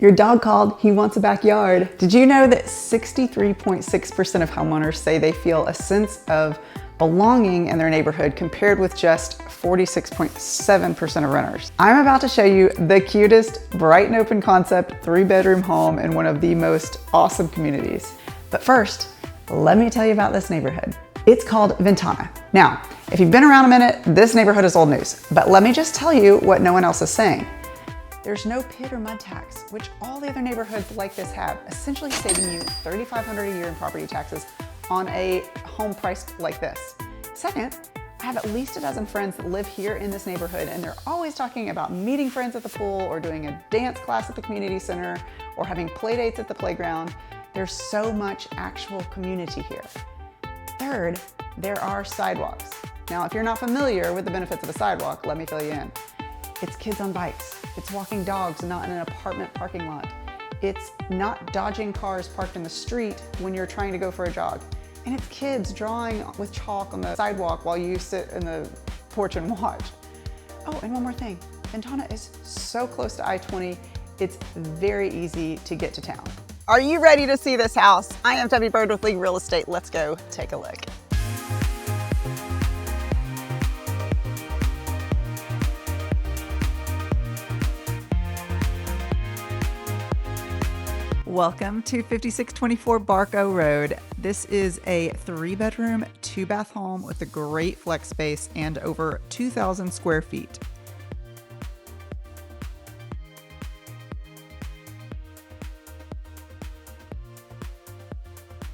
Your dog called, he wants a backyard. Did you know that 63.6% of homeowners say they feel a sense of belonging in their neighborhood compared with just 46.7% of renters? I'm about to show you the cutest, bright and open concept 3-bedroom home in one of the most awesome communities. But first, let me tell you about this neighborhood. It's called Ventana. Now, if you've been around a minute, this neighborhood is old news, but let me just tell you what no one else is saying. There's no PID or MUD tax, which all the other neighborhoods like this have, essentially saving you $3,500 a year in property taxes on a home priced like this. Second, I have at least a dozen friends that live here in this neighborhood, and they're always talking about meeting friends at the pool or doing a dance class at the community center or having play dates at the playground. There's so much actual community here. Third, there are sidewalks. Now, if you're not familiar with the benefits of a sidewalk, let me fill you in. It's kids on bikes. It's walking dogs, not in an apartment parking lot. It's not dodging cars parked in the street when you're trying to go for a jog. And it's kids drawing with chalk on the sidewalk while you sit in the porch and watch. Oh, and one more thing. Ventana is so close to I-20, it's very easy to get to town. Are you ready to see this house? I am Debbie Bird with League Real Estate. Let's go take a look. Welcome to 5624 Barco Road. This is a 3-bedroom, 2-bath home with a great flex space and over 2,000 square feet.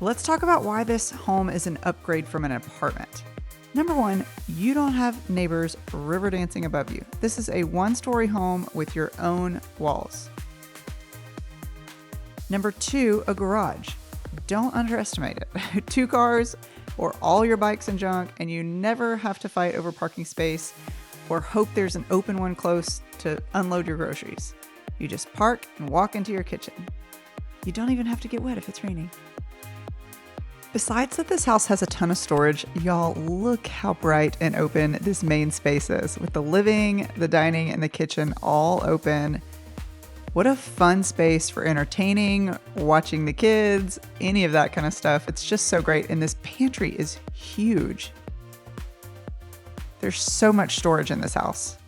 Let's talk about why this home is an upgrade from an apartment. Number one, you don't have neighbors river dancing above you. This is a 1-story home with your own walls. Number two, a garage. Don't underestimate it. 2 cars or all your bikes and junk, and you never have to fight over parking space or hope there's an open one close to unload your groceries. You just park and walk into your kitchen. You don't even have to get wet if it's raining. Besides that this house has a ton of storage, y'all, look how bright and open this main space is, with the living, the dining, and the kitchen all open. What a fun space for entertaining, watching the kids, any of that kind of stuff. It's just so great. And this pantry is huge. There's so much storage in this house.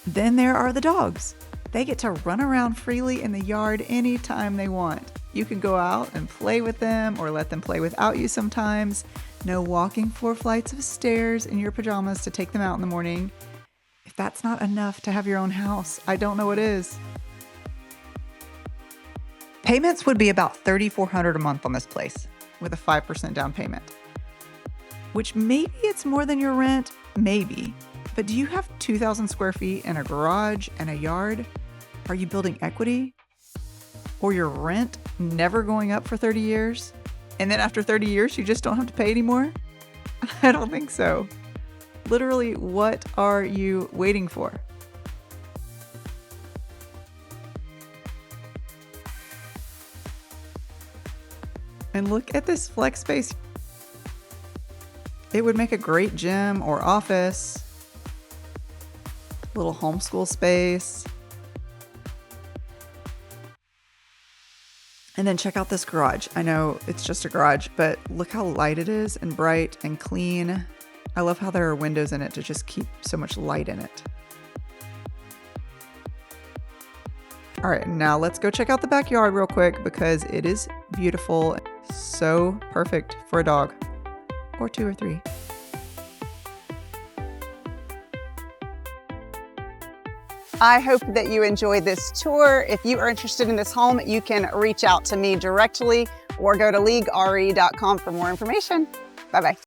Then there are the dogs. They get to run around freely in the yard anytime they want. You can go out and play with them or let them play without you sometimes. No walking 4 flights of stairs in your pajamas to take them out in the morning. If that's not enough to have your own house, I don't know what is. Payments would be about $3,400 a month on this place with a 5% down payment, which maybe it's more than your rent, maybe. But do you have 2,000 square feet and a garage and a yard? Are you building equity? Or your rent never going up for 30 years? And then after 30 years, you just don't have to pay anymore? I don't think so. Literally, what are you waiting for? And look at this flex space. It would make a great gym or office, little homeschool space. And then check out this garage. I know it's just a garage, but look how light it is and bright and clean. I love how there are windows in it to just keep so much light in it. All right, now let's go check out the backyard real quick because it is beautiful. So perfect for a dog, or 2 or 3. I hope that you enjoyed this tour. If you are interested in this home, you can reach out to me directly or go to leaguere.com for more information. Bye-bye.